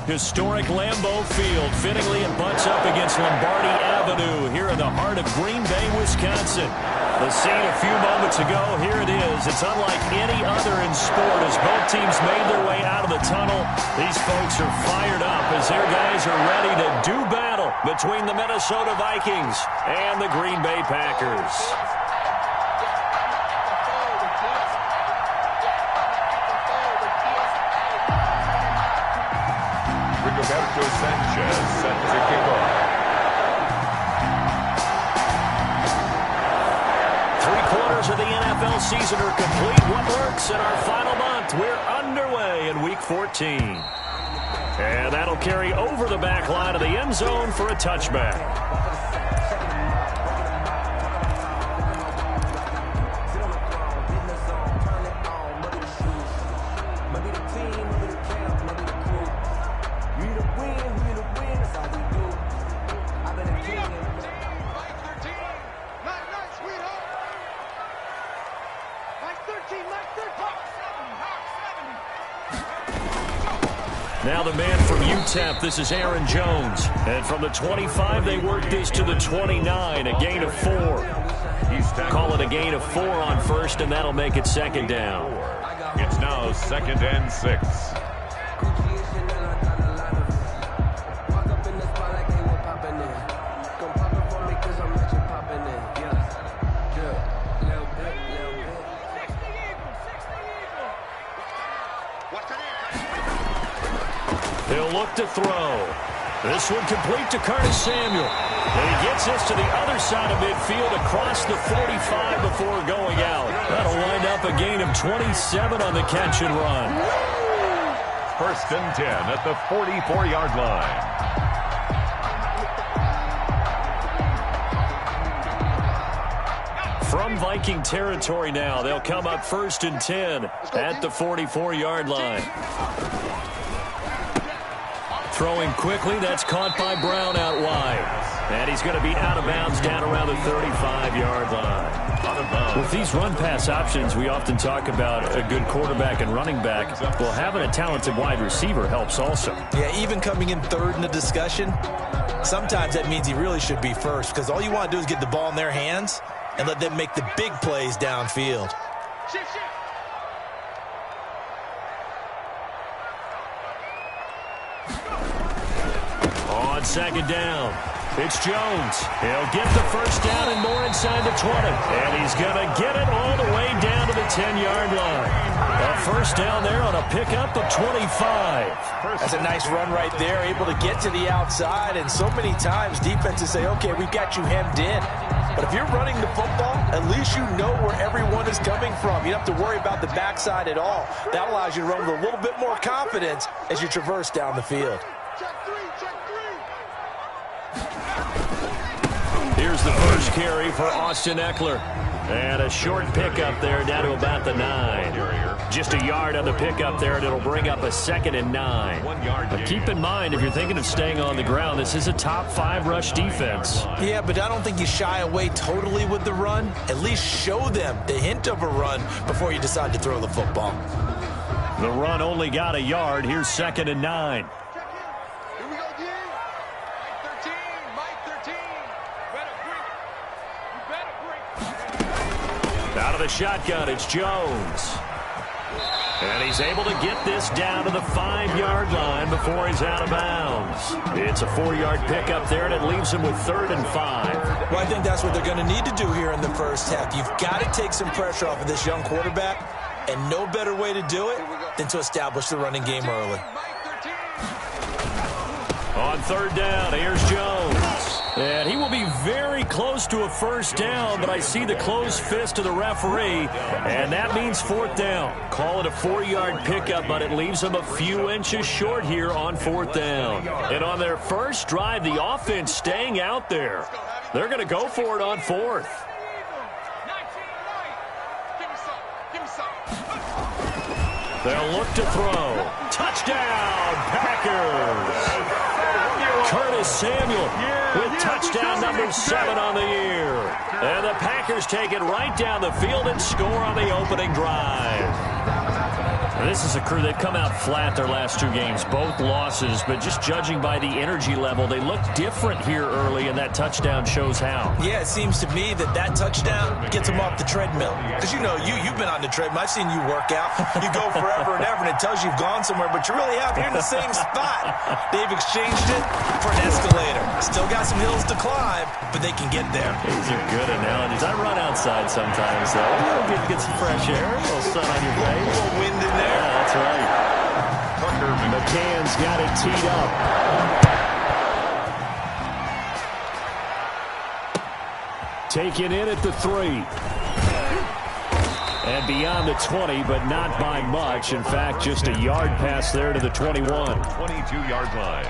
Historic Lambeau Field. Fittingly, it butts up against Lombardi Avenue here in the heart of Green Bay, Wisconsin. The scene a few moments ago, here it is. It's unlike any other in sport as both teams made their way out of the tunnel. These folks are fired up as their guys are ready to do battle between the Minnesota Vikings and the Green Bay Packers. Roberto Sanchez set to kick off. 3/4 of the NFL season are complete. What works in our final month? We're underway in Week 14. And that'll carry over the back line of the end zone for a touchback. Now the man from UTEP, this is Aaron Jones. And from the 25, they work this to the 29, a gain of 4. Call it a gain of 4 on first, and that'll make it second down. It's now 2nd and 6. He'll look to throw. This one complete to Curtis Samuel. And he gets this to the other side of midfield across the 45 before going out. That'll wind up a gain of 27 on the catch and run. 1st and 10 at the 44-yard line. From Viking territory now, they'll come up 1st and 10 at the 44-yard line. Throwing quickly, that's caught by Brown out wide. And he's going to be out of bounds down around the 35-yard line. With these run-pass options, we often talk about a good quarterback and running back. Well, having a talented wide receiver helps also. Yeah, even coming in third in the discussion, sometimes that means he really should be first because all you want to do is get the ball in their hands and let them make the big plays downfield. On 2nd down, it's Jones. He'll get the first down and more inside the 20. And he's going to get it all the way down to the 10-yard line. A first down there on a pickup of 25. That's a nice run right there, able to get to the outside. And so many times defenses say, okay, we've got you hemmed in. But if you're running the football, at least you know where everyone is coming from. You don't have to worry about the backside at all. That allows you to run with a little bit more confidence as you traverse down the field. Here's the first carry for Austin Eckler. And a short pickup there down to about the 9. Just a yard on the pickup there, and it'll bring up a 2nd and 9. But keep in mind, if you're thinking of staying on the ground, this is a top 5 rush defense. Yeah, but I don't think you shy away totally with the run. At least show them the hint of a run before you decide to throw the football. The run only got a yard. Here's 2nd and 9. Out of the shotgun, it's Jones. And he's able to get this down to the 5-yard line before he's out of bounds. It's a 4-yard pickup there, and it leaves him with 3rd and 5. Well, I think that's what they're going to need to do here in the first half. You've got to take some pressure off of this young quarterback, and no better way to do it than to establish the running game early. On 3rd down, here's Jones. And he will be very close to a first down, but I see the closed fist of the referee, and that means 4th down. Call it a 4-yard pickup, but it leaves him a few inches short here on 4th down. And on their first drive, the offense staying out there. They're going to go for it on 4th. They'll look to throw. Touchdown, Packers! Curtis Samuel with touchdown number 7 on the year. And the Packers take it right down the field and score on the opening drive. This is a crew, they've come out flat their last two games, both losses, but just judging by the energy level, they look different here early, and that touchdown shows how. Yeah, it seems to me that touchdown gets them off the treadmill. Because, you've been on the treadmill. I've seen you work out. You go forever and ever, and it tells you you've gone somewhere, but you really have. You're in the same spot. They've exchanged it for an escalator. Still got some hills to climb, but they can get there. These are good analogies. I run outside sometimes, though. Get some fresh air, a little sun on your face. A little wind in there. Yeah, that's right. McCann's got it teed up. Taken in at the 3. And beyond the 20, but not by much. In fact, just a yard pass there to the 21. 22-yard line.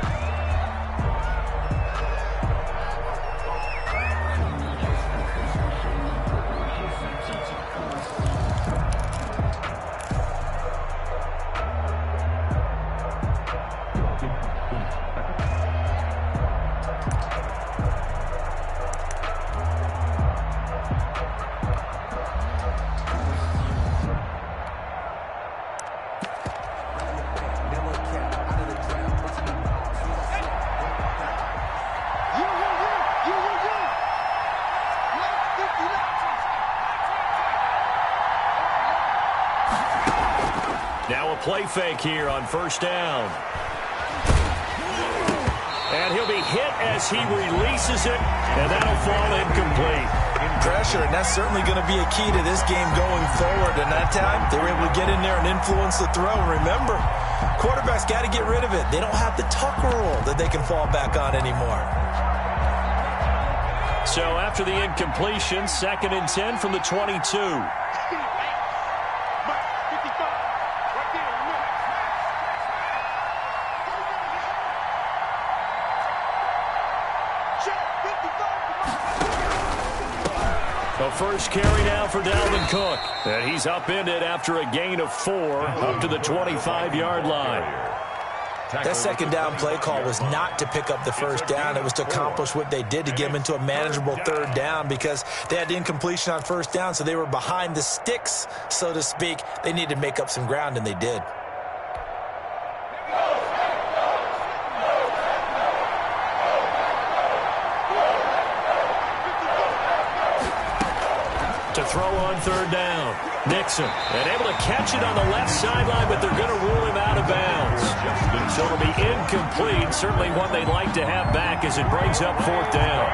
Now a play fake here on first down. And he'll be hit as he releases it, and that'll fall incomplete. Pressure, and that's certainly going to be a key to this game going forward. And that time, they were able to get in there and influence the throw. Remember, quarterbacks got to get rid of it. They don't have the tuck rule that they can fall back on anymore. So after the incompletion, 2nd and 10 from the 22. The first carry now for Dalvin Cook. And he's upended after a gain of 4 up to the 25-yard line. That second down play call was not to pick up the first down. It was to accomplish what they did to get them into a manageable third down because they had incompletion on first down, so they were behind the sticks, so to speak. They needed to make up some ground, and they did. To throw on third down. Nixon, and able to catch it on the left sideline, but they're going to rule him out of bounds. So it'll be incomplete. Certainly one they'd like to have back as it brings up 4th down.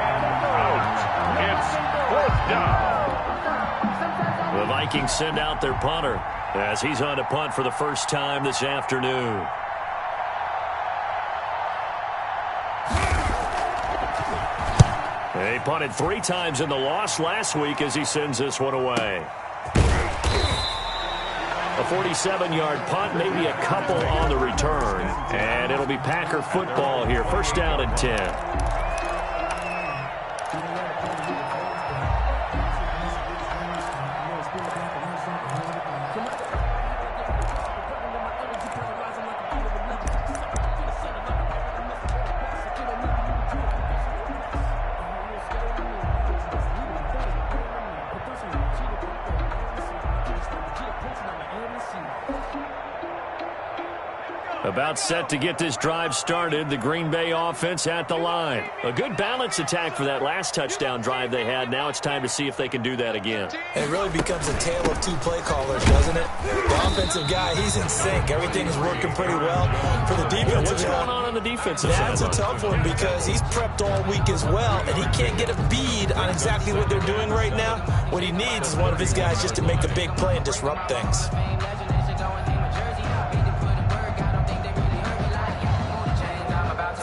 It's 4th down. The Vikings send out their punter as he's on to punt for the first time this afternoon. They punted 3 times in the loss last week as he sends this one away. A 47-yard punt, maybe a couple on the return. And it'll be Packer football here. First down and 10. About set to get this drive started. The Green Bay offense at the line. A good balance attack for that last touchdown drive they had. Now it's time to see if they can do that again. It really becomes a tale of 2 play callers, doesn't it? The offensive guy, he's in sync. Everything is working pretty well. For the defensive what's going on the defensive side? That's a tough one because he's prepped all week as well, and he can't get a bead on exactly what they're doing right now. What he needs is one of his guys just to make a big play and disrupt things.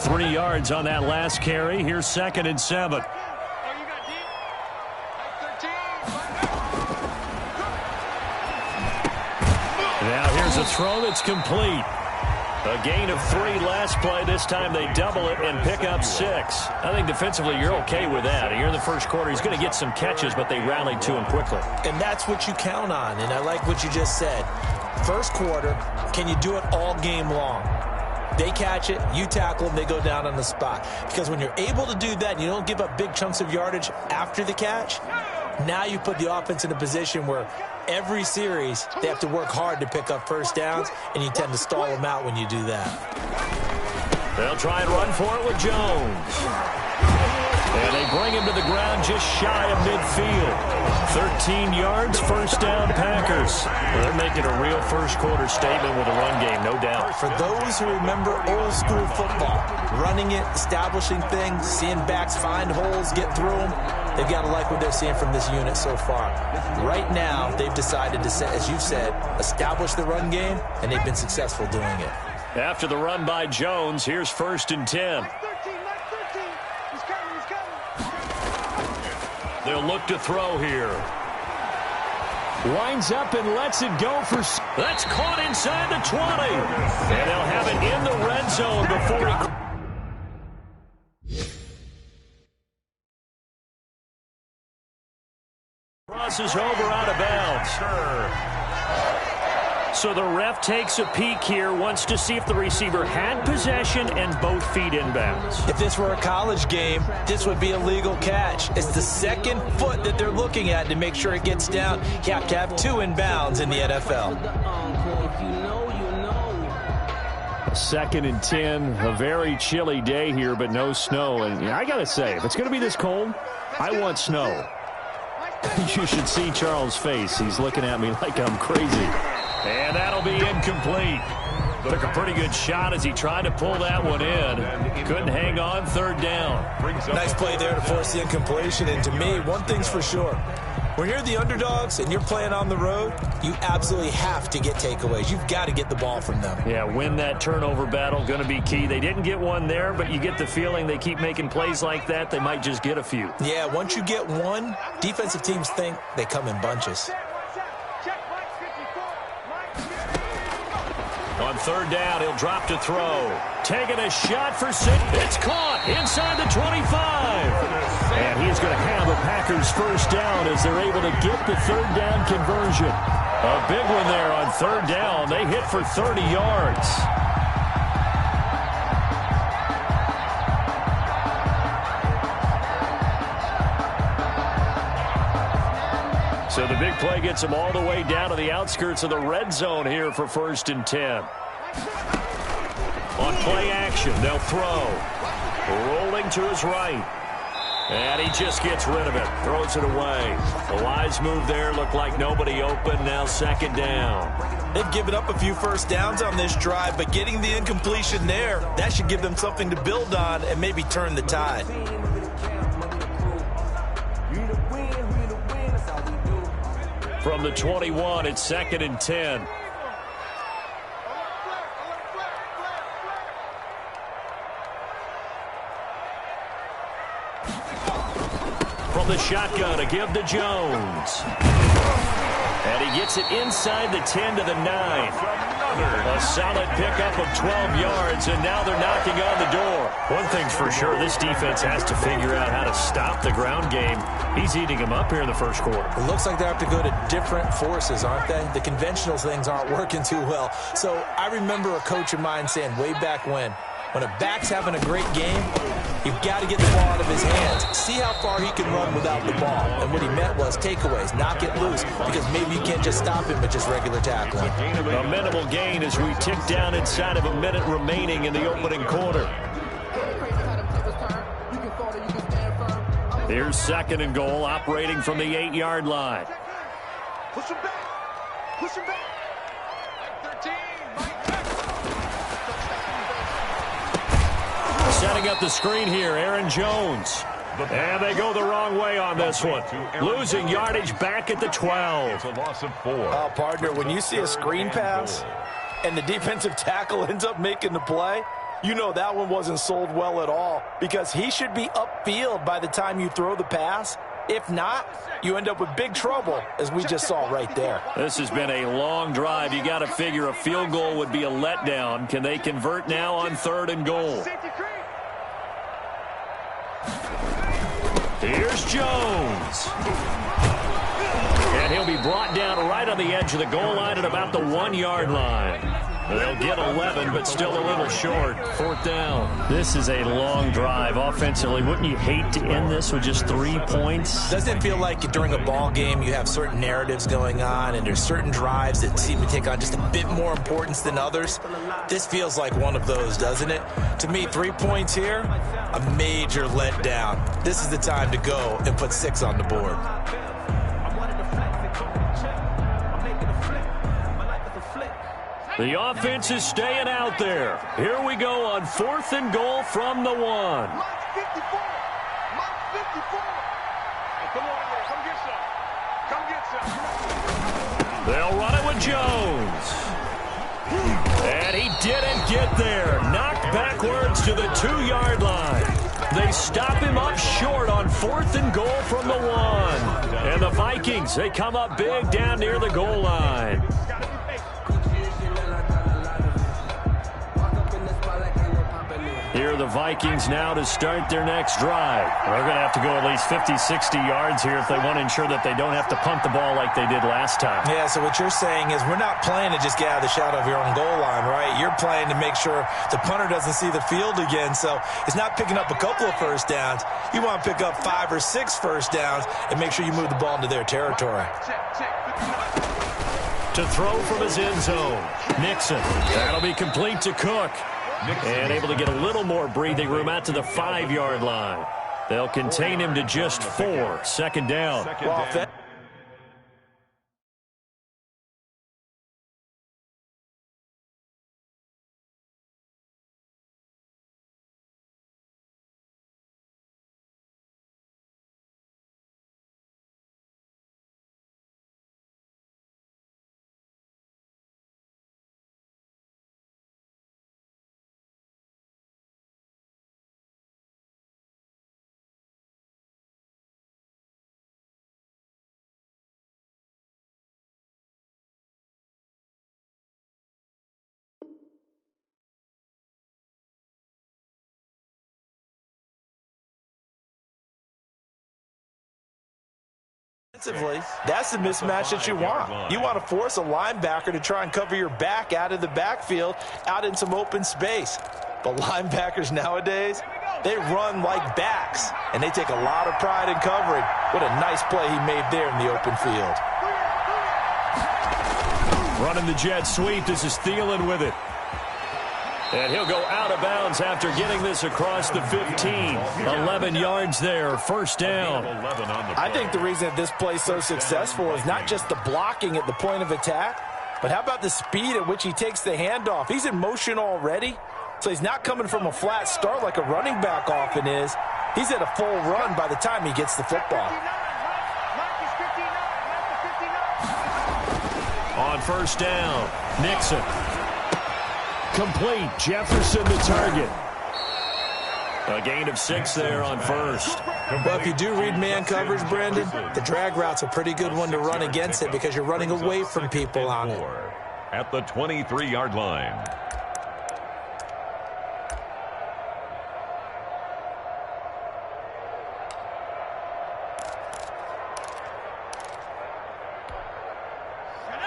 3 yards on that last carry. Here's 2nd and 7. Now here's a throw that's complete. A gain of 3 last play. This time they double it and pick up 6. I think defensively you're okay with that. Here in the first quarter, he's going to get some catches, but they rallied to him quickly. And that's what you count on, and I like what you just said. First quarter, can you do it all game long? They catch it, you tackle them, they go down on the spot. Because when you're able to do that and you don't give up big chunks of yardage after the catch, Now you put the offense in a position where every series they have to work hard to pick up first downs, and you tend to stall them out when you do that. They'll try and run for it with Jones. And they bring him to the ground just shy of midfield. 13 yards, first down, Packers. Well, they're making a real first-quarter statement with a run game, no doubt. For those who remember old-school football, running it, establishing things, seeing backs find holes, get through them, they've got to like what they're seeing from this unit so far. Right now, they've decided to, as you said, establish the run game, and they've been successful doing it. After the run by Jones, here's 1st and 10. They'll look to throw here. Winds up and lets it go for... That's caught inside the 20. And they'll have it in the red zone before he... crosses over out of bounds. So the ref takes a peek here, wants to see if the receiver had possession and both feet inbounds. If this were a college game, this would be a legal catch. It's the second foot that they're looking at to make sure it gets down. You have to have 2 inbounds in the NFL. 2nd and 10, a very chilly day here, but no snow. And I got to say, if it's going to be this cold, I want snow. You should see Charles' face. He's looking at me like I'm crazy. And that'll be incomplete. Took a pretty good shot as he tried to pull that one in. Couldn't hang on, 3rd down. Nice play there to force the incompletion. And to me, one thing's for sure. When you're the underdogs and you're playing on the road, you absolutely have to get takeaways. You've got to get the ball from them. Yeah, win that turnover battle, going to be key. They didn't get one there, but you get the feeling they keep making plays like that, they might just get a few. Yeah, once you get one, defensive teams think they come in bunches. On 3rd down, he'll drop to throw. Taking a shot for 6. It's caught inside the 25. And he's going to have a Packers first down as they're able to get the 3rd down conversion. A big one there on 3rd down. They hit for 30 yards. So the big play gets him all the way down to the outskirts of the red zone here for 1st and 10. On play action, they'll throw. Rolling to his right. And he just gets rid of it. Throws it away. The wise move there. Looked like nobody open. Now 2nd down. They've given up a few first downs on this drive, but getting the incompletion there, that should give them something to build on and maybe turn the tide. From the 21, it's 2nd and 10. From the shotgun, a give to Jones. And he gets it inside the 10 to the 9. A solid pickup of 12 yards, and now they're knocking on the door. One thing's for sure, this defense has to figure out how to stop the ground game. He's eating them up here in the 1st quarter. It looks like they have to go to different forces, aren't they? The conventional things aren't working too well. So I remember a coach of mine saying way back when a back's having a great game, you've got to get the ball out of his hands. See how far he can run without the ball. And what he meant was takeaways, knock it loose, because maybe you can't just stop him with just regular tackling. A minimal gain as we tick down inside of a minute remaining in the opening quarter. Here's 2nd and goal, operating from the 8-yard line. Push him back. Push him back. 13. Setting up the screen here, Aaron Jones. And they go the wrong way on this one. Losing yardage back at the 12. It's a loss of 4. Oh, partner, when you see a screen pass and the defensive tackle ends up making the play, you know that one wasn't sold well at all, because he should be upfield by the time you throw the pass. If not, you end up with big trouble, as we just saw right there. This has been a long drive. You got to figure a field goal would be a letdown. Can they convert now on 3rd and goal? Here's Jones. And he'll be brought down right on the edge of the goal line at about the 1-yard line. They'll get 11, but still a little short. 4th down. This is a long drive offensively. Wouldn't you hate to end this with just 3 points? Doesn't it feel like during a ball game you have certain narratives going on and there's certain drives that seem to take on just a bit more importance than others? This feels like one of those, doesn't it? To me, 3 points here, a major letdown. This is the time to go and put 6 on the board. The offense is staying out there. Here we go on 4th and goal from the 1. Mike 54. Mike 54. Hey, come on in there. Come get some. Come get some. They'll run it with Jones. And he didn't get there. Knocked backwards to the 2-yard line. They stop him up short on 4th and goal from the 1. And the Vikings, they come up big down near the goal line. Here are the Vikings now to start their next drive. They're going to have to go at least 50, 60 yards here if they want to ensure that they don't have to punt the ball like they did last time. Yeah, so what you're saying is we're not playing to just get out of the shadow of your own goal line, right? You're playing to make sure the punter doesn't see the field again. So it's not picking up a couple of first downs. You want to pick up 5 or 6 first downs and make sure you move the ball into their territory. To throw from his end zone, Nixon. That'll be complete to Cook. And able to get a little more breathing room out to the 5-yard line. They'll contain him to just 4. 2nd down. That's the mismatch that you want. You want to force a linebacker to try and cover your back out of the backfield, out in some open space. But linebackers nowadays, they run like backs, and they take a lot of pride in covering. What a nice play he made there in the open field. Running the jet sweep. This is Thielen with it. And he'll go out of bounds after getting this across the 15. 11 yards there, 1st down. I think the reason that this play is so successful is not just the blocking at the point of attack, but how about the speed at which he takes the handoff? He's in motion already, so he's not coming from a flat start like a running back often is. He's at a full run by the time he gets the football. On 1st down, Nixon. Complete. Jefferson the target. A gain of 6 there on 1st. Well, if you do read man coverage, Brandon, the drag route's a pretty good one to run against it because you're running away from people on it. At the 23-yard line.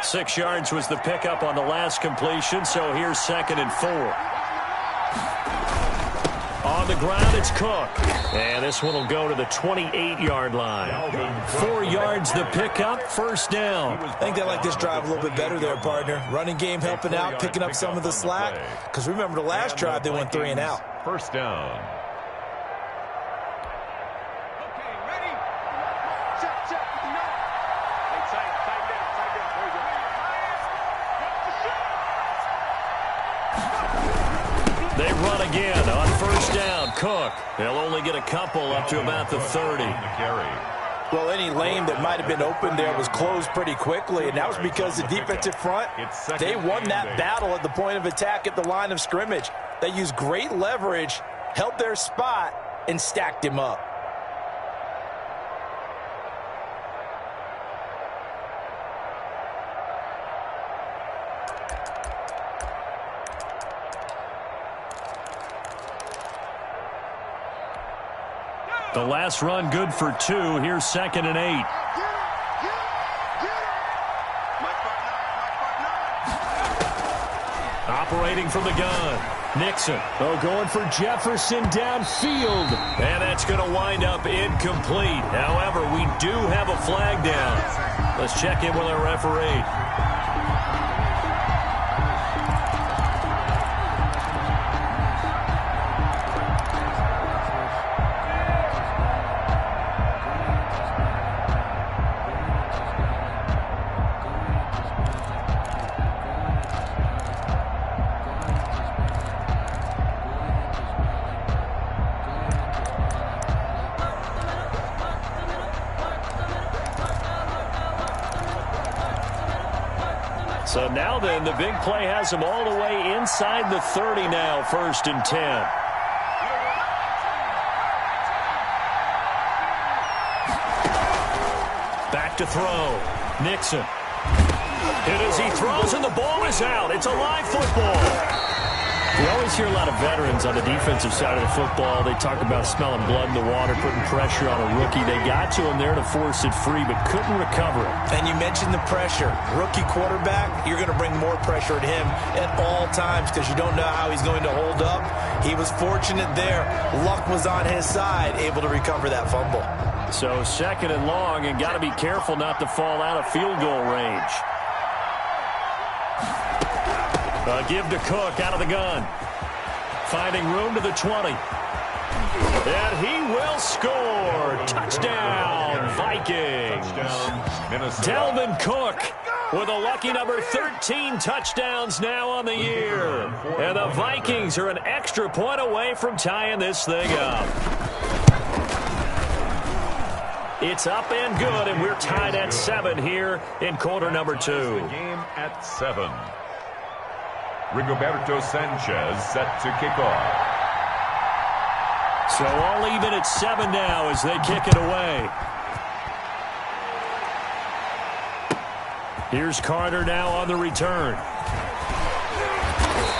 Six yards was the pickup on the last completion, so here's 2nd and 4. On the ground, it's Cook. And this one will go to the 28-yard line. 4 yards the pickup, 1st down. I think they like this drive a little bit better there, partner. Running game helping out, picking up some of the slack. Because remember the last drive, they went 3 and out. 1st down. They run again on 1st down. Cook. They'll only get a couple up to about the 30. Well, any lane that might have been open there was closed pretty quickly, and that was because the defensive front, they won that battle at the point of attack at the line of scrimmage. They used great leverage, held their spot, and stacked him up. The last run good for 2. Here's 2nd and 8. Operating from the gun. Nixon. Oh, going for Jefferson downfield. And that's going to wind up incomplete. However, we do have a flag down. Let's check in with our referee. So now then, the big play has them all the way inside the 30 now, 1st and 10. Back to throw. Nixon. Hit as he throws, and the ball is out. It's a live football. We always hear a lot of veterans on the defensive side of the football. They talk about smelling blood in the water, putting pressure on a rookie. They got to him there to force it free, but couldn't recover it. And you mentioned the pressure. Rookie quarterback, you're going to bring more pressure at him at all times because you don't know how he's going to hold up. He was fortunate there. Luck was on his side, able to recover that fumble. So 2nd and long, and got to be careful not to fall out of field goal range. Give to Cook out of the gun. Finding room to the 20. And he will score. Touchdown, Vikings. Dalvin Cook with a lucky number 13 touchdowns now on the year. And the Vikings are an extra point away from tying this thing up. It's up and good, and we're tied at 7 here in quarter number 2. Game at 7. Rigoberto Sanchez set to kick off. So all even at 7 now as they kick it away. Here's Carter now on the return.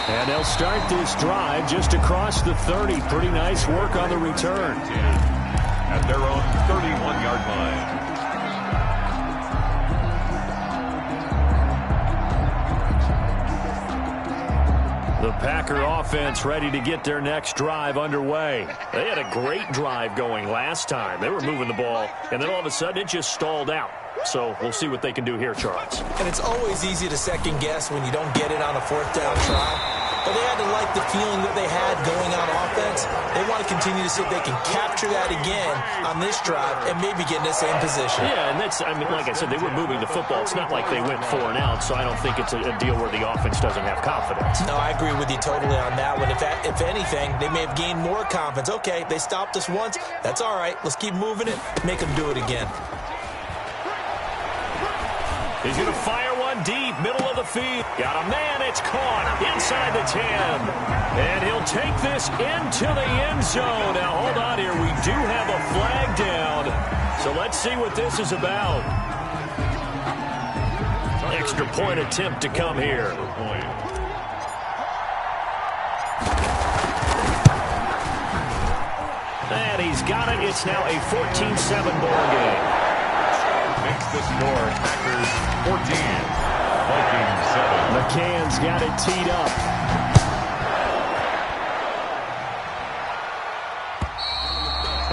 And they'll start this drive just across the 30. Pretty nice work on the return. At their own 31-yard line. The Packer offense ready to get their next drive underway. They had a great drive going last time. They were moving the ball, and then all of a sudden it just stalled out. So we'll see what they can do here, Charles. And it's always easy to second guess when you don't get it on a 4th down try. But they had to like the feeling that they had going on offense. They want to continue to see if they can capture that again on this drive and maybe get in the same position. Yeah, and that's, I mean, like I said, they were moving the football. It's not like they went 4 and out, so I don't think it's a deal where the offense doesn't have confidence. No, I agree with you totally on that one. If anything, they may have gained more confidence. Okay, they stopped us once. That's all right. Let's keep moving it. Make them do it again. He's going to fire one deep, middle of the field. Got a man, it's caught inside the 10. And he'll take this into the end zone. Now, hold on here. We do have a flag down. So let's see what this is about. Extra point attempt to come here. And he's got it. It's now a 14-7 ball game. Makes the score Packers 14, Vikings 7. McCann's got it teed up.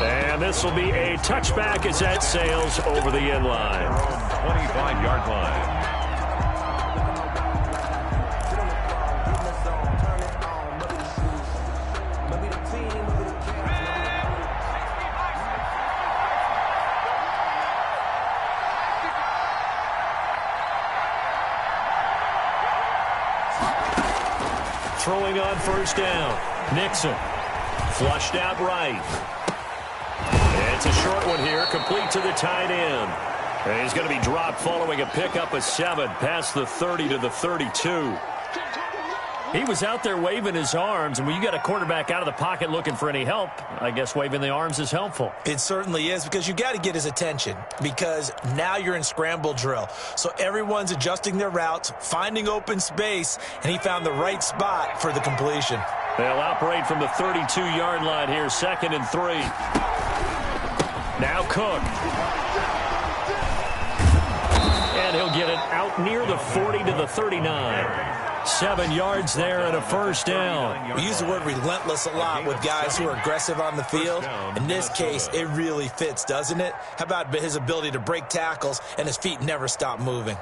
And this will be a touchback as that sails over the end line. 25-yard line. Throwing on 1st down. Nixon. Flushed out right. And it's a short one here, complete to the tight end. And he's going to be dropped following a pickup of 7 past the 30 to the 32. He was out there waving his arms, and when you got a quarterback out of the pocket looking for any help, I guess waving the arms is helpful. It certainly is, because you got to get his attention, because now you're in scramble drill. So everyone's adjusting their routes, finding open space, and he found the right spot for the completion. They'll operate from the 32-yard line here, 2nd and 3. Now Cook. And he'll get it out near the 40 to the 39. 7 yards there and a first down. We use the word relentless a lot with guys who are aggressive on the field. In this case, it really fits, doesn't it? How about his ability to break tackles and his feet never stop moving?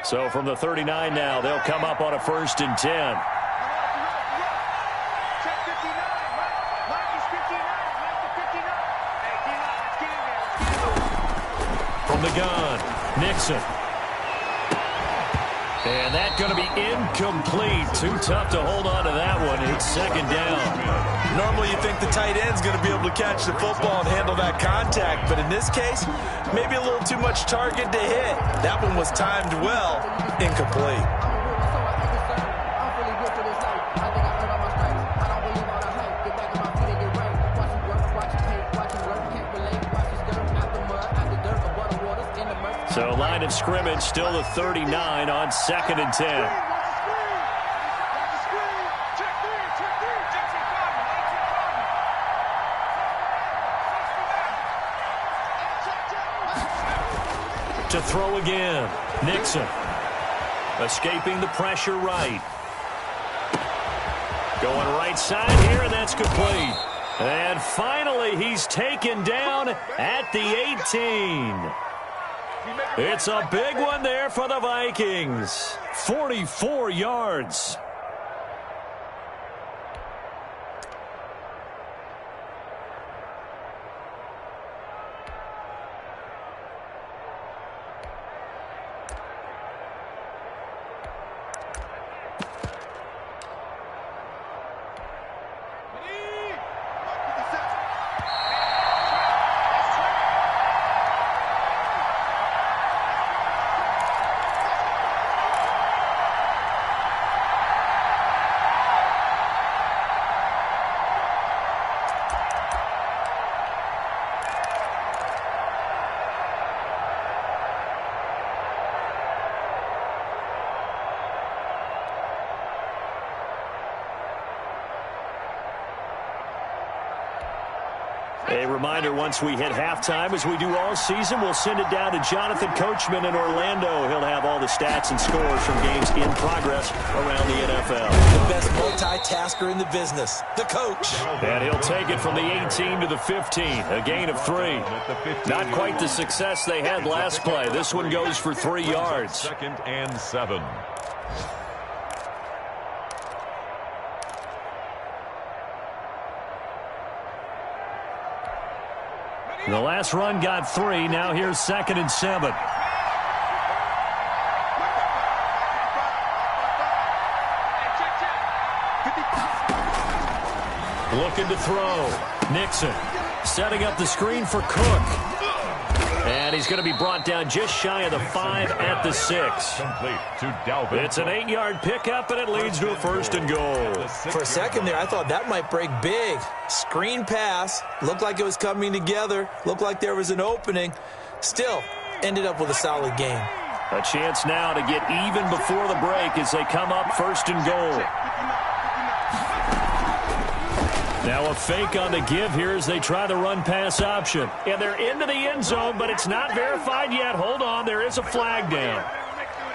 So from the 39 now, they'll come up on a 1st and 10. From the gun, Nixon. And that's going to be incomplete. Too tough to hold on to that one. It's 2nd down. Normally you think the tight end's going to be able to catch the football and handle that contact, but in this case, maybe a little too much target to hit. That one was timed well, incomplete. So line of scrimmage still the 39 on 2nd and 10. To throw again, Nixon. Escaping the pressure right. Going right side here, and that's complete. And finally, he's taken down at the 18. It's a big one there for the Vikings. 44 yards. A reminder, once we hit halftime, as we do all season, we'll send it down to Jonathan Coachman in Orlando. He'll have all the stats and scores from games in progress around the NFL. The best multitasker in the business, the coach. And he'll take it from the 18 to the 15, a gain of 3. Not quite the success they had last play. This one goes for 3 yards. 2nd and 7. The last run got 3. Now here's 2nd and 7. Looking to throw. Nixon setting up the screen for Cook. And he's going to be brought down just shy of the 5 at the 6. Complete to Dalvin. It's an 8-yard pickup, and it leads to a 1st and goal. For a second there, I thought that might break big. Screen pass. Looked like it was coming together. Looked like there was an opening. Still, ended up with a solid game. A chance now to get even before the break as they come up 1st and goal. Now a fake on the give here as they try the run-pass option. And they're into the end zone, but it's not verified yet. Hold on, there is a flag down.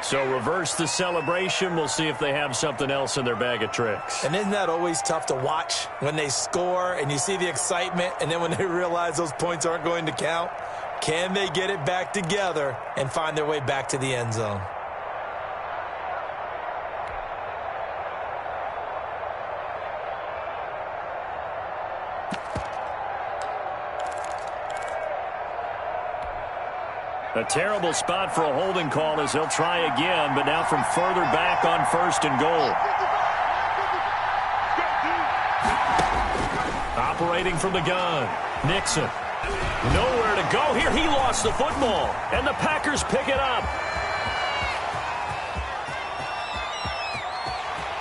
So reverse the celebration. We'll see if they have something else in their bag of tricks. And isn't that always tough to watch when they score and you see the excitement, and then when they realize those points aren't going to count? Can they get it back together and find their way back to the end zone? A terrible spot for a holding call as they'll try again, but now from further back on 1st and goal. Operating from the gun, Nixon. Nowhere to go here. He lost the football, and the Packers pick it up.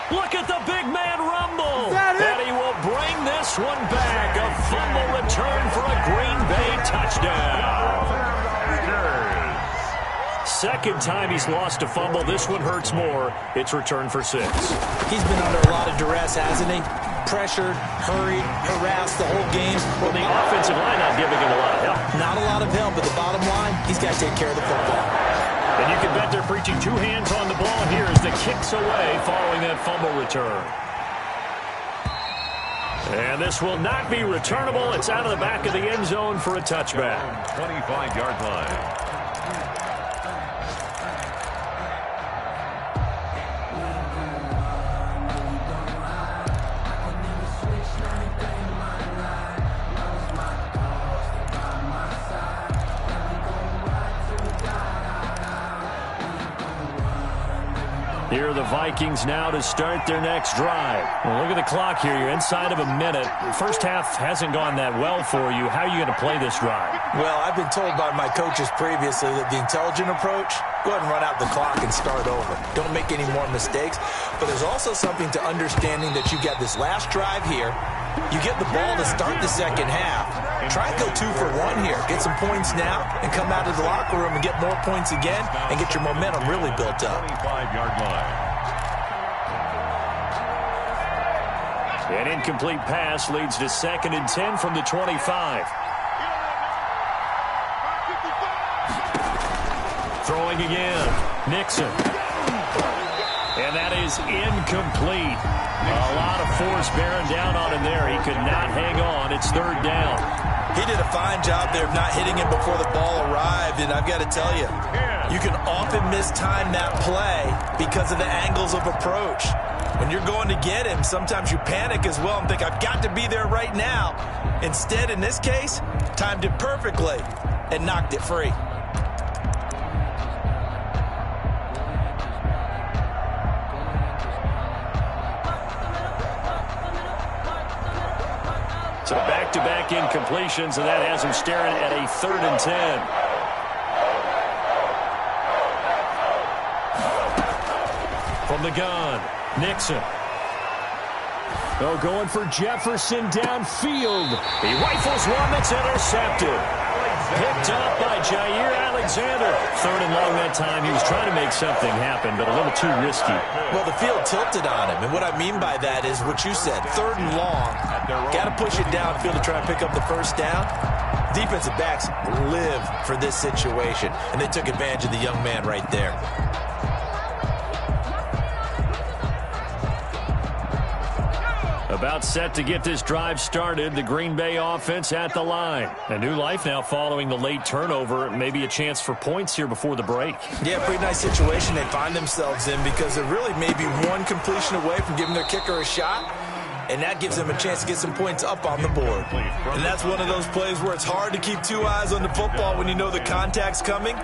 Look at the big man rumble. And he will bring this one back. A fumble return for a Green Bay touchdown. 2nd time he's lost a fumble. This one hurts more. It's returned for 6. He's been under a lot of duress, hasn't he? pressured, hurried, harassed the whole game. Well, the offensive line not giving him a lot of help. Not a lot of help, but the bottom line, he's got to take care of the football. And you can bet they're preaching two hands on the ball here as the kick's away following that fumble return. And this will not be returnable. It's out of the back of the end zone for a touchback. 25-yard line. Here are the Vikings now to start their next drive. Well, look at the clock here. You're inside of a minute. The first half hasn't gone that well for you. How are you going to play this drive? Well, I've been told by my coaches previously that the intelligent approach, go ahead and run out the clock and start over. Don't make any more mistakes. But there's also something to understanding that you get this last drive here. You get the ball to start the second half. Try and go 2 for 1 here. Get some points now and come out of the locker room and get more points again and get your momentum really built up. 25-yard line. An incomplete pass leads to 2nd and 10 from the 25. Throwing again. Nixon. And that is incomplete. A lot of force bearing down on him there. He could not hang on. It's 3rd down. He did a fine job there of not hitting him before the ball arrived, and I've got to tell you, you can often mistime that play because of the angles of approach. When you're going to get him, sometimes you panic as well and think, I've got to be there right now. Instead, in this case, timed it perfectly and knocked it free. So back-to-back incompletions, and that has him staring at a 3rd and 10. From the gun, Nixon. Oh, going for Jefferson downfield. He rifles one that's intercepted. Picked up by Jair Alexander. 3rd and long that time. He was trying to make something happen, but a little too risky. Well, the field tilted on him, and what I mean by that is what you said, 3rd and long. Got to push it downfield to try and pick up the first down. Defensive backs live for this situation, and they took advantage of the young man right there. About set to get this drive started. The Green Bay offense at the line. A new life now following the late turnover. Maybe a chance for points here before the break. Yeah, pretty nice situation they find themselves in because they're really maybe one completion away from giving their kicker a shot. And that gives them a chance to get some points up on the board. And that's one of those plays where it's hard to keep 2 eyes on the football when you know the contact's coming,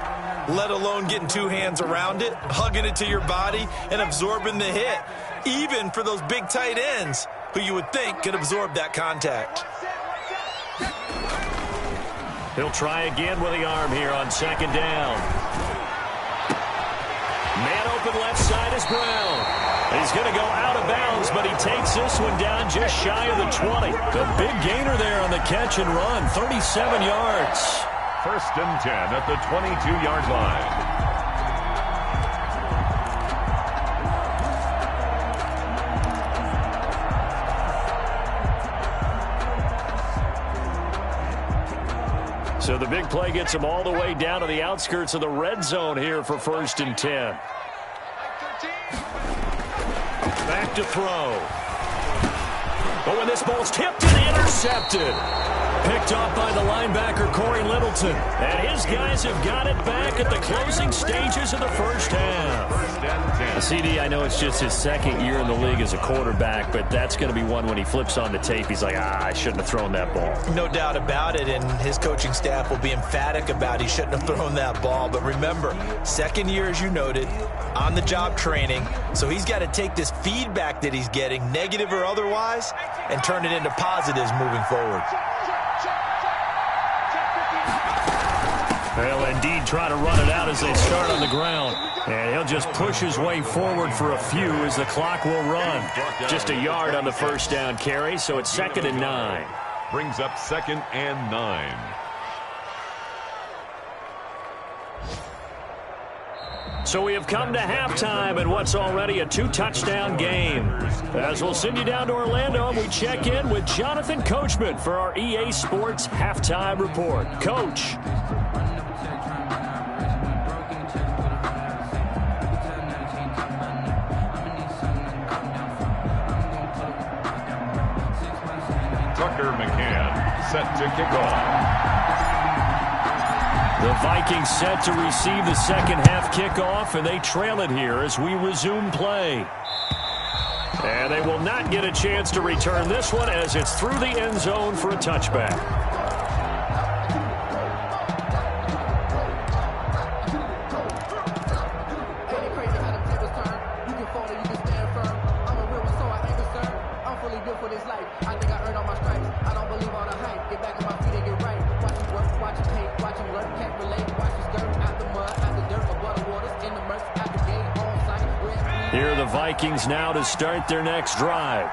let alone getting 2 hands around it, hugging it to your body, and absorbing the hit. Even for those big tight ends who you would think could absorb that contact. He'll try again with the arm here on 2nd down. Man open left side is Brown. He's going to go out of bounds, but he takes this one down just shy of the 20. The big gainer there on the catch and run, 37 yards. 1st and 10 at the 22-yard line. So the big play gets him all the way down to the outskirts of the red zone here for 1st and 10. Back to throw. Oh, and this ball's tipped and intercepted. Picked off by the linebacker, Corey Littleton. And his guys have got it back at the closing stages of the first half. CD, I know it's just his 2nd year in the league as a quarterback, but that's going to be one when he flips on the tape, he's like, I shouldn't have thrown that ball. No doubt about it, and his coaching staff will be emphatic about he shouldn't have thrown that ball. But remember, 2nd year, as you noted, on-the-job training, so he's got to take this feedback that he's getting, negative or otherwise, and turn it into positives moving forward. They'll indeed try to run it out as they start on the ground. And he'll just push his way forward for a few as the clock will run. Just a yard on the first down carry, so it's 2nd and 9. Brings up 2nd and 9. So we have come to halftime in what's already a 2-touchdown game. As we'll send you down to Orlando, and we check in with Jonathan Coachman for our EA Sports Halftime Report. Coach. Set to kick off. The Vikings set to receive the second half kickoff, and they trail it here as we resume play. And they will not get a chance to return this one as it's through the end zone for a touchback. Here are the Vikings now to start their next drive.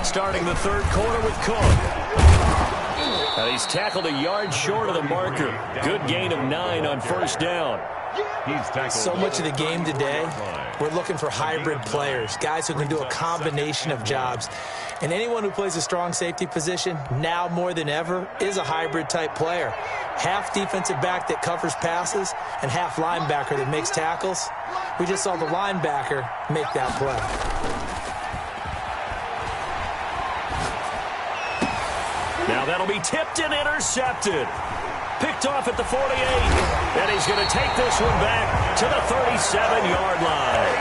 Starting the third quarter with Cook. And he's tackled a yard short of the marker. Good gain of 9 on first down. So much of the game today, we're looking for hybrid players, guys who can do a combination of jobs. And anyone who plays a strong safety position, now more than ever, is a hybrid type player. Half defensive back that covers passes and half linebacker that makes tackles. We just saw the linebacker make that play. Now that'll be tipped and intercepted. Picked off at the 48. And he's going to take this one back to the 37-yard line.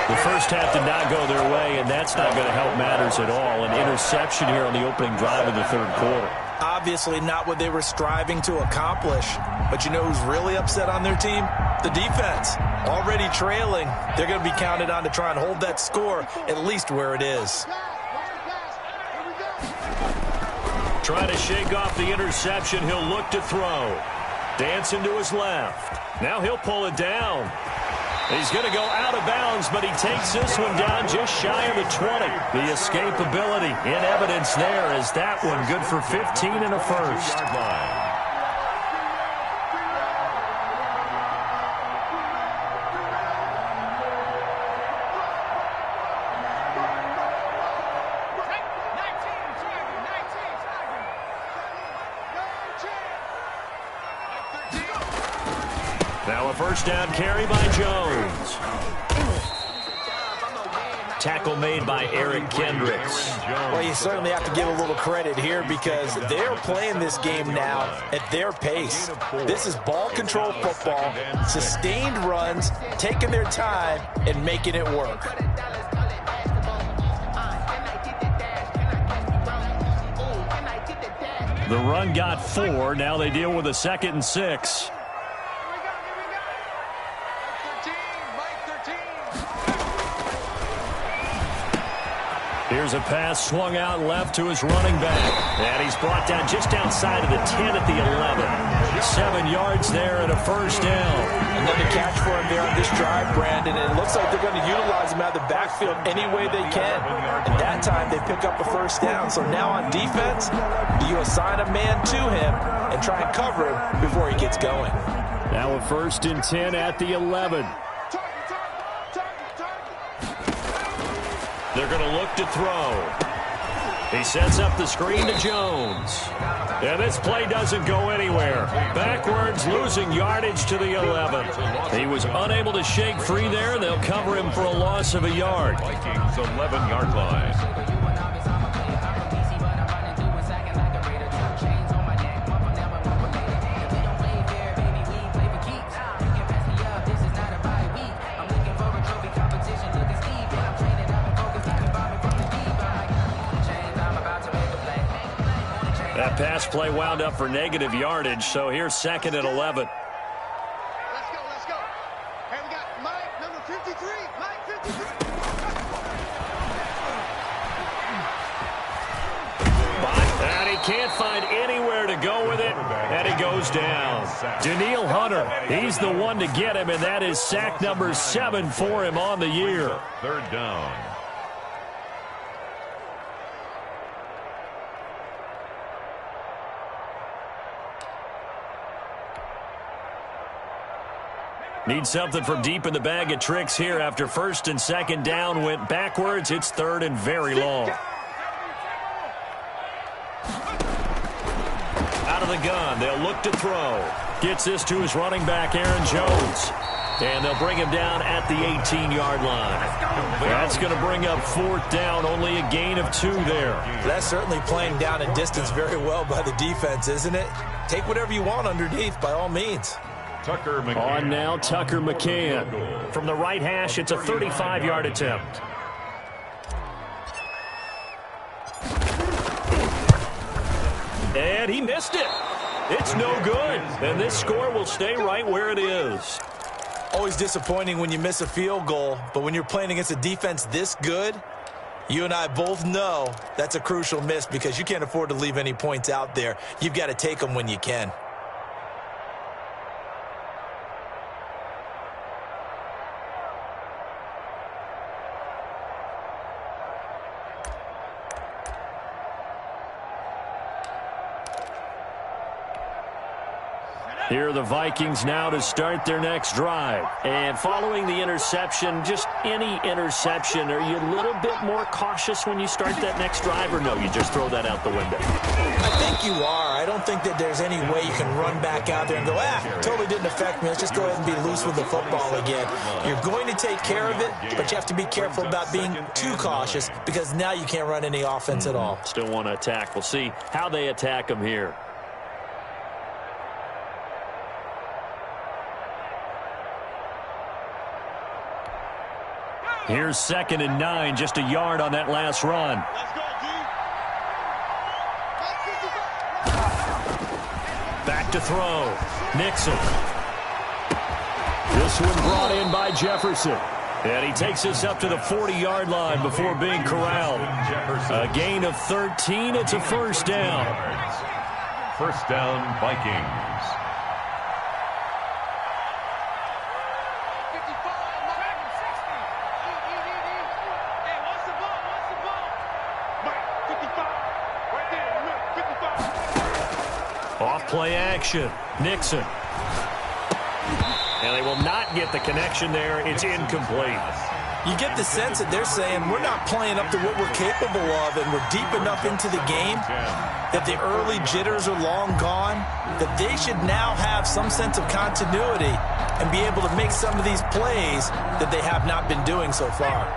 The first half did not go their way, and that's not going to help matters at all. An interception here on the opening drive of the third quarter. Obviously not what they were striving to accomplish. But you know who's really upset on their team? The defense. Already trailing. They're going to be counted on to try and hold that score at least where it is. Trying to shake off the interception. He'll look to throw. Dancing to his left. Now he'll pull it down. He's going to go out of bounds, but he takes this one down just shy of the 20. The escapability in evidence there is that one good for 15 and a first. Now a first down carry by Jones. Tackle made by Eric Kendricks. Well, you certainly have to give a little credit here because they're playing this game now at their pace. This is ball control football, sustained runs, taking their time, and making it work. The run got 4. Now they deal with a 2nd and 6. Here's a pass swung out left to his running back. And he's brought down just outside of the 10 at the 11. 7 yards there and a first down. Another catch for him there on this drive, Brandon. And it looks like they're going to utilize him out of the backfield any way they can. And that time they pick up a first down. So now on defense, do you assign a man to him and try and cover him before he gets going? Now a 1st and 10 at the 11. They're going to look to throw. He sets up the screen to Jones. And this play doesn't go anywhere. Backwards, losing yardage to the 11. He was unable to shake free there, and they'll cover him for a loss of a yard. Vikings 11-yard line. That pass play wound up for negative yardage, so here's 2nd and 11. Let's go. Hey, we got Mike, number 53. Mike, 53. And he can't find anywhere to go with it, and he goes down. Daniil Hunter, he's the one to get him, and that is sack number 7 for him on the year. 3rd down. Need something from deep in the bag of tricks here after first and second down went backwards. It's third and very long. Out of the gun, they'll look to throw. Gets this to his running back, Aaron Jones. And they'll bring him down at the 18-yard line. That's going to bring up fourth down, only a gain of 2 there. That's certainly playing down a distance very well by the defense, isn't it? Take whatever you want underneath, by all means. Tucker McCann. On now, Tucker McCann. From the right hash, it's a 35-yard attempt. And he missed it. It's no good. And this score will stay right where it is. Always disappointing when you miss a field goal, but when you're playing against a defense this good, you and I both know that's a crucial miss because you can't afford to leave any points out there. You've got to take them when you can. Here are the Vikings now to start their next drive. And following the interception, just any interception, are you a little bit more cautious when you start that next drive, or no, you just throw that out the window? I think you are. I don't think that there's any way you can run back out there and go, totally didn't affect me. Let's just go ahead and be loose with the football again. You're going to take care of it, but you have to be careful about being too cautious because now you can't run any offense at all. Still want to attack. We'll see how they attack them here. Here's 2nd and 9, just a yard on that last run. Let's go, D. Back to throw. Nixon. This one brought in by Jefferson. And he takes us up to the 40-yard line before being corralled. A gain of 13. It's a first down. First down, Vikings. Play action. Nixon. And they will not get the connection there. It's incomplete. You get the sense that they're saying we're not playing up to what we're capable of, and we're deep enough into the game that the early jitters are long gone, that they should now have some sense of continuity and be able to make some of these plays that they have not been doing so far.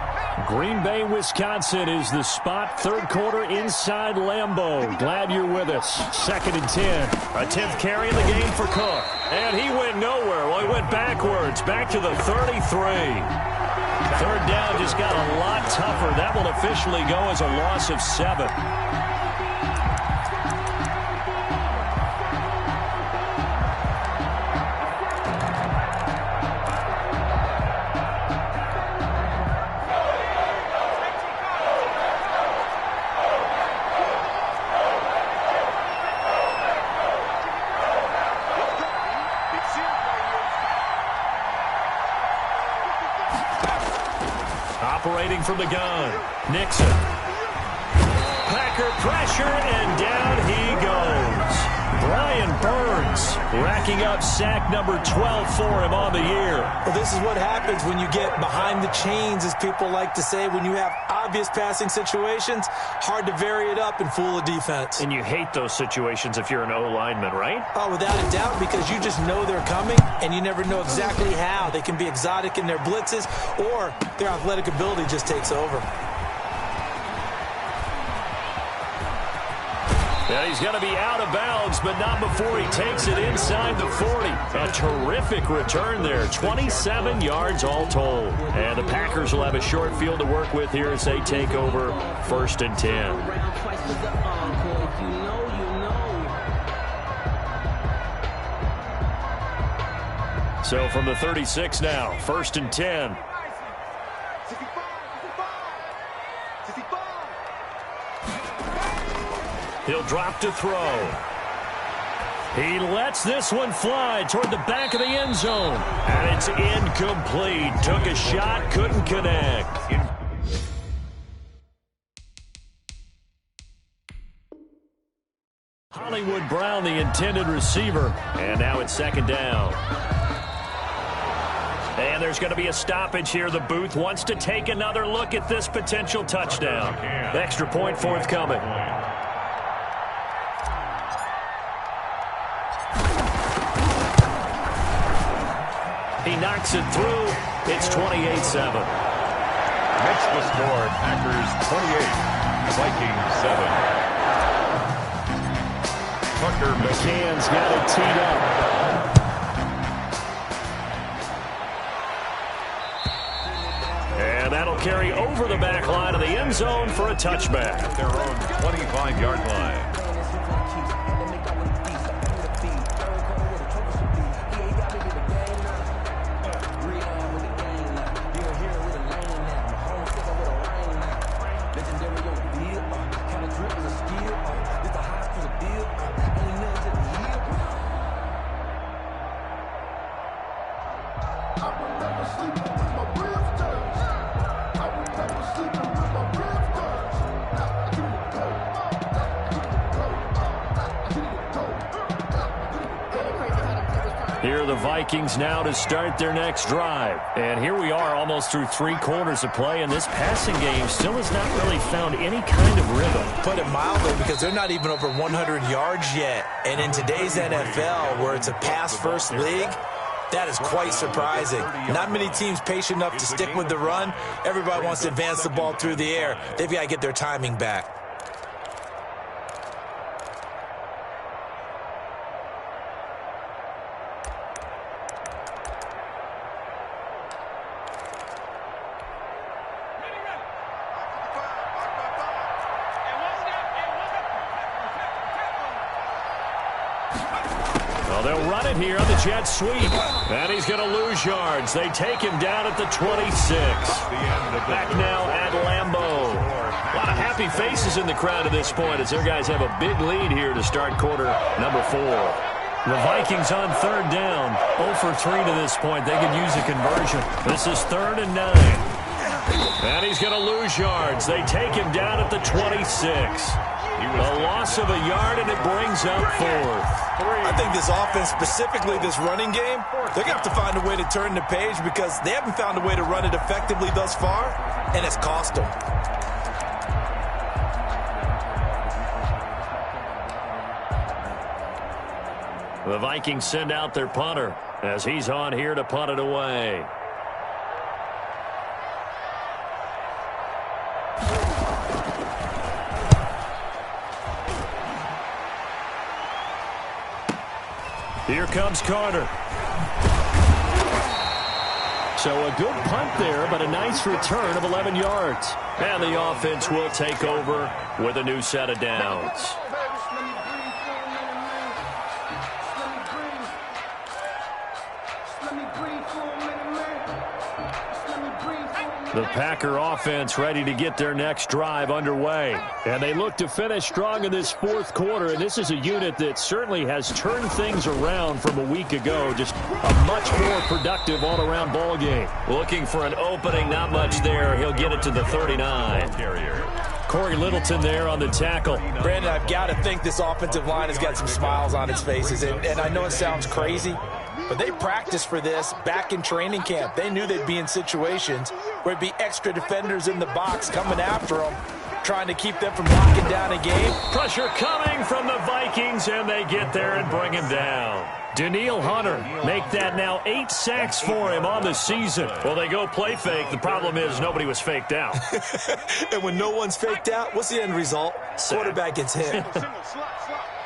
Green Bay, Wisconsin is the spot. Third quarter inside Lambeau. Glad you're with us. 2nd and 10. A 10th carry in the game for Cook. And he went nowhere. Well, he went backwards. Back to the 33. Third down just got a lot tougher. That will officially go as a loss of 7. Operating from the gun, Nixon. Packer pressure, and down he goes. Brian Burns racking up sack number 12 for him on the year. Well, this is what happens when you get behind the chains, as people like to say. When you have obvious passing situations, hard to vary it up and fool a defense. And you hate those situations if you're an O-lineman, right? Oh, without a doubt, because you just know they're coming, and you never know exactly how. They can be exotic in their blitzes, or their athletic ability just takes over. Yeah, he's going to be out of bounds, but not before he takes it inside the 40. A terrific return there, 27 yards all told. And the Packers will have a short field to work with here as they take over 1st and 10. So from the 36 now, 1st and 10. He'll drop to throw. He lets this one fly toward the back of the end zone. And it's incomplete. Took a shot, couldn't connect. Hollywood Brown, the intended receiver. And now it's 2nd down. And there's going to be a stoppage here. The booth wants to take another look at this potential touchdown. Extra point forthcoming. He knocks it through. It's 28-7. Makes the score, Packers 28, Vikings 7. Tucker McCann's got it teed up. And that'll carry over the back line of the end zone for a touchback. At their own 25-yard line. Here are the Vikings now to start their next drive. And here we are almost through 3 quarters of play, and this passing game still has not really found any kind of rhythm. Put it mildly, because they're not even over 100 yards yet. And in today's NFL, where it's a pass-first league, that is quite surprising. Not many teams patient enough to stick with the run. Everybody wants to advance the ball through the air. They've got to get their timing back. They'll run it here on the jet sweep. And he's going to lose yards. They take him down at the 26. Back now at Lambeau. A lot of happy faces in the crowd at this point as their guys have a big lead here to start quarter number 4. The Vikings on 3rd down. 0 for 3 to this point. They could use a conversion. This is 3rd and 9. And he's going to lose yards. They take him down at the 26. A loss of a yard, and it brings up 4th. I think this offense, specifically this running game, they're going to have to find a way to turn the page because they haven't found a way to run it effectively thus far, and it's cost them. The Vikings send out their punter as he's on here to punt it away. Here comes Carter. So a good punt there, but a nice return of 11 yards. And the offense will take over with a new set of downs. The Packer offense ready to get their next drive underway. And they look to finish strong in this 4th quarter. And this is a unit that certainly has turned things around from a week ago. Just a much more productive all-around ball game. Looking for an opening, not much there. He'll get it to the 39. Corey Littleton there on the tackle. Brandon, I've got to think this offensive line has got some smiles on its faces. And I know it sounds crazy, but they practiced for this back in training camp. They knew they'd be in situations where it'd be extra defenders in the box coming after them, trying to keep them from locking down a game. Pressure coming from the Vikings, and they get there and bring him down. Danielle Hunter make that now 8 sacks for him on the season. Well, they go play fake. The problem is nobody was faked out. And when no one's faked out, what's the end result? Quarterback gets hit. Single, slot.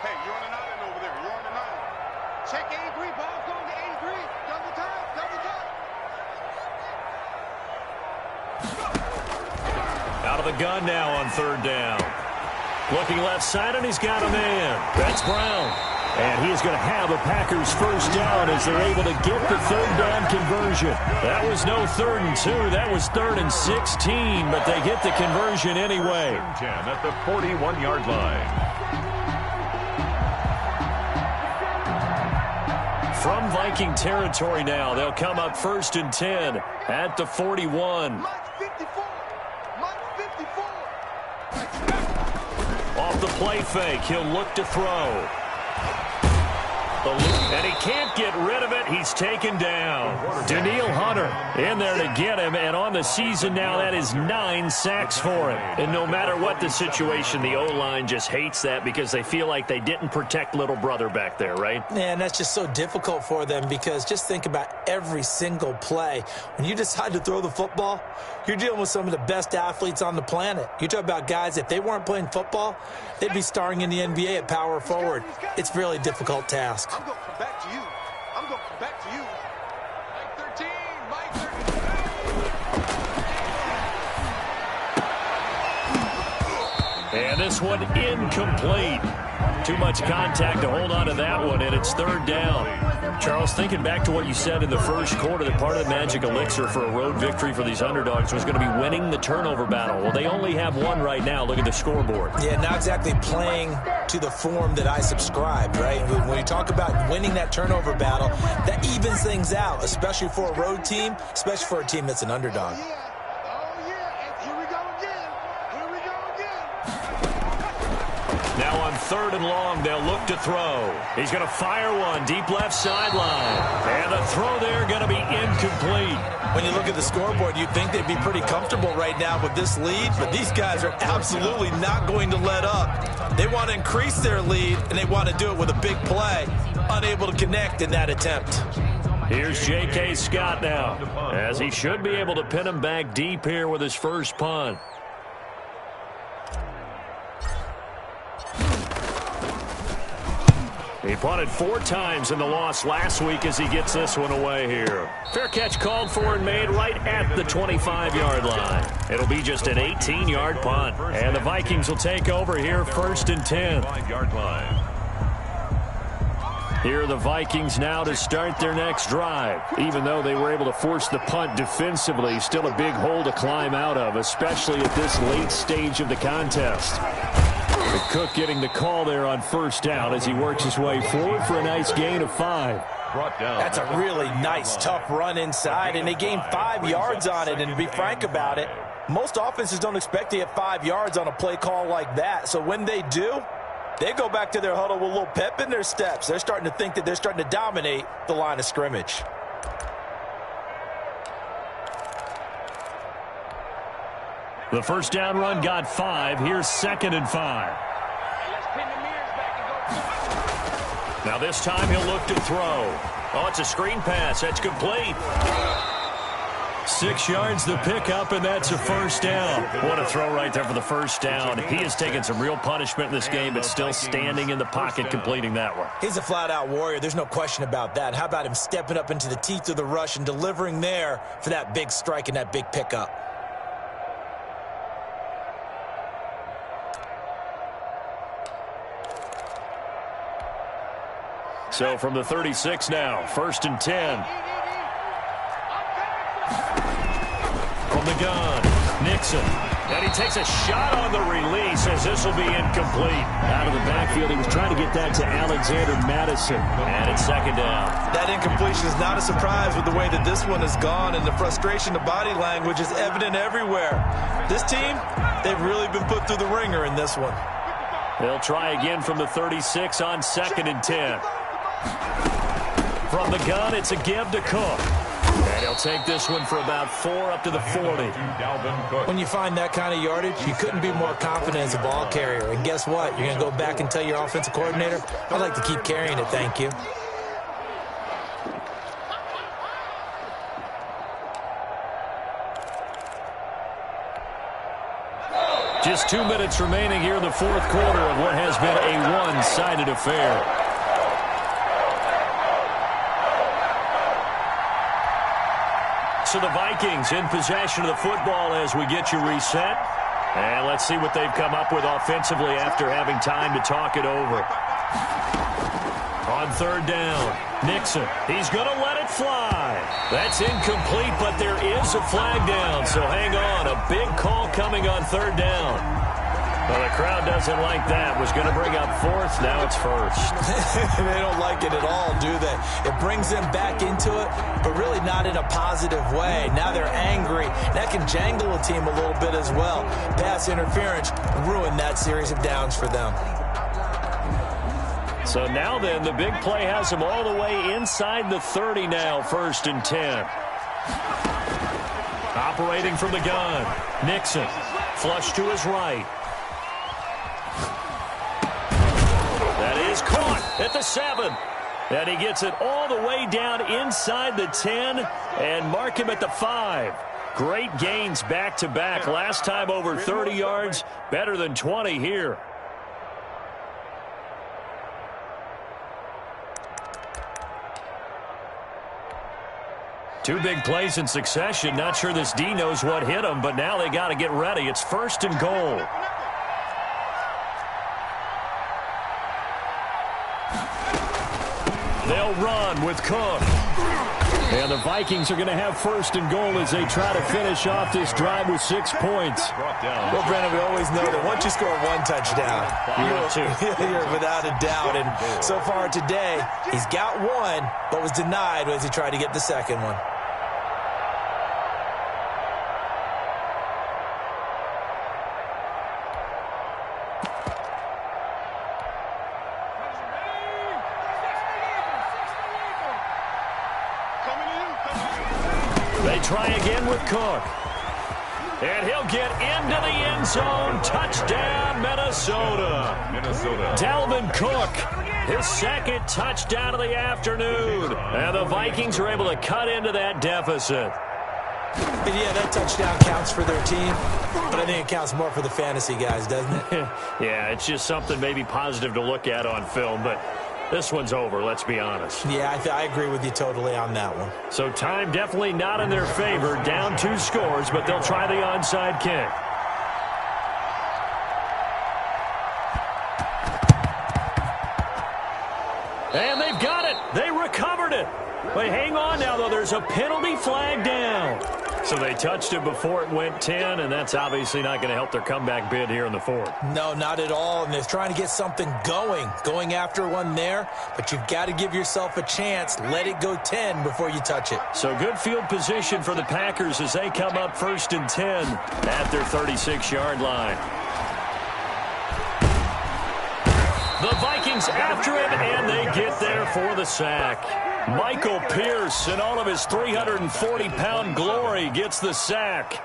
Hey, you're on an island over there. You're on an island. Check 83, ball's going to 83. Double time. Out of the gun now on 3rd down. Looking left side, and he's got a man. That's Brown. And he is going to have a Packers 1st down as they're able to get the 3rd down conversion. That was no 3rd and 2. That was 3rd and 16, but they get the conversion anyway. 10 at the 41-yard line. From Viking territory now, they'll come up 1st and 10 at the 41. Mike 54. Off the play fake, he'll look to throw. And he can't get rid of it. He's taken down. Danielle Hunter in there to get him. And on the season now, that is 9 sacks for him. And no matter what the situation, the O-line just hates that because they feel like they didn't protect little brother back there, right? Man, that's just so difficult for them because just think about every single play. When you decide to throw the football, you're dealing with some of the best athletes on the planet. You talk about guys, if they weren't playing football, they'd be starring in the NBA at power forward. It's a really difficult task. I'm going to come back to you. I'm going to come back to you. Mike 13, Mike 13. And this one incomplete. Too much contact to hold on to that one, and it's third down. Charles, thinking back to what you said in the first quarter, that part of the magic elixir for a road victory for these underdogs was going to be winning the turnover battle. Well, they only have one right now. Look at the scoreboard. Yeah, not exactly playing to the form that I subscribed, right? When you talk about winning that turnover battle, that evens things out, especially for a road team, especially for a team that's an underdog. Now on third and long, they'll look to throw. He's going to fire one deep left sideline. And the throw there going to be incomplete. When you look at the scoreboard, you'd think they'd be pretty comfortable right now with this lead, but these guys are absolutely not going to let up. They want to increase their lead, and they want to do it with a big play. Unable to connect in that attempt. Here's J.K. Scott now, as he should be able to pin him back deep here with his first punt. He punted 4 times in the loss last week as he gets this one away here. Fair catch called for and made right at the 25-yard line. It'll be just an 18-yard punt. And the Vikings will take over here first and 10. 5-yard line. Here are the Vikings now to start their next drive. Even though they were able to force the punt defensively, still a big hole to climb out of, especially at this late stage of the contest. Cook getting the call there on first down as he works his way forward for a nice gain of 5. That's a really nice, tough run inside, and they gained 5 yards on it. And to be frank about it, most offenses don't expect to get 5 yards on a play call like that. So when they do, they go back to their huddle with a little pep in their steps. They're starting to think that they're starting to dominate the line of scrimmage. The first down run got 5. Here's second and 5. Now this time he'll look to throw. Oh, it's a screen pass. That's complete. 6 yards the pickup, and that's a first down. What a throw right there for the first down. He has taken some real punishment in this game, but still standing in the pocket completing that one. He's a flat-out warrior. There's no question about that. How about him stepping up into the teeth of the rush and delivering there for that big strike and that big pickup? So from the 36 now, first and 10. From the gun, Nixon. And he takes a shot on the release as this will be incomplete. Out of the backfield, he was trying to get that to Alexander Madison. And it's second down. That incompletion is not a surprise with the way that this one has gone, and the frustration, the body language is evident everywhere. This team, they've really been put through the ringer in this one. They'll try again from the 36 on second and 10. From the gun, it's a give to Cook. And he'll take this one for about 4 up to the 40. When you find that kind of yardage, you couldn't be more confident as a ball carrier. And guess what? You're going to go back and tell your offensive coordinator, I'd like to keep carrying it, thank you. Just 2 minutes remaining here in the fourth quarter of what has been a one-sided affair. So the Vikings in possession of the football as we get you reset. And let's see what they've come up with offensively after having time to talk it over. On third down, Nixon. He's going to let it fly. That's incomplete, but there is a flag down, so hang on. A big call coming on third down. Well, the crowd doesn't like that. Was going to bring up fourth. Now it's first. They don't like it at all, do they? It brings them back into it, but really not in a positive way. Now they're angry. That can jangle a team a little bit as well. Pass interference ruined that series of downs for them. So now then, the big play has him all the way inside the 30 now, 1st and 10. Operating from the gun, Nixon. Flush to his right. That is caught at the 7. And he gets it all the way down inside the 10 and mark him at the 5. Great gains back-to-back. Last time over 30 yards, better than 20 here. Two big plays in succession. Not sure this D knows what hit him, but now they got to get ready. It's 1st and goal. They'll run with Cook. And the Vikings are going to have 1st and goal as they try to finish off this drive with 6 points. Well, Brennan, we always know that once you score one touchdown, you're without a doubt. And so far today, he's got one, but was denied as he tried to get the second one. They try again with Cook. And he'll get into the end zone. Touchdown, Minnesota. Dalvin Cook, his 2nd touchdown of the afternoon. And the Vikings are able to cut into that deficit. But yeah, that touchdown counts for their team, but I think it counts more for the fantasy guys, doesn't it? Yeah, it's just something maybe positive to look at on film, but this one's over, let's be honest. Yeah, I agree with you totally on that one. So time definitely not in their favor. Down 2 scores, but they'll try the onside kick. And they've got it. They recovered it. But hang on now, though. There's a penalty flag down. So they touched it before it went 10, and that's obviously not going to help their comeback bid here in the 4th. No, not at all, and they're trying to get something going after one there, but you've got to give yourself a chance. Let it go 10 before you touch it. So good field position for the Packers as they come up 1st and 10 at their 36-yard line. The Vikings after him, and they get there for the sack. Michael Pierce, in all of his 340-pound glory, gets the sack.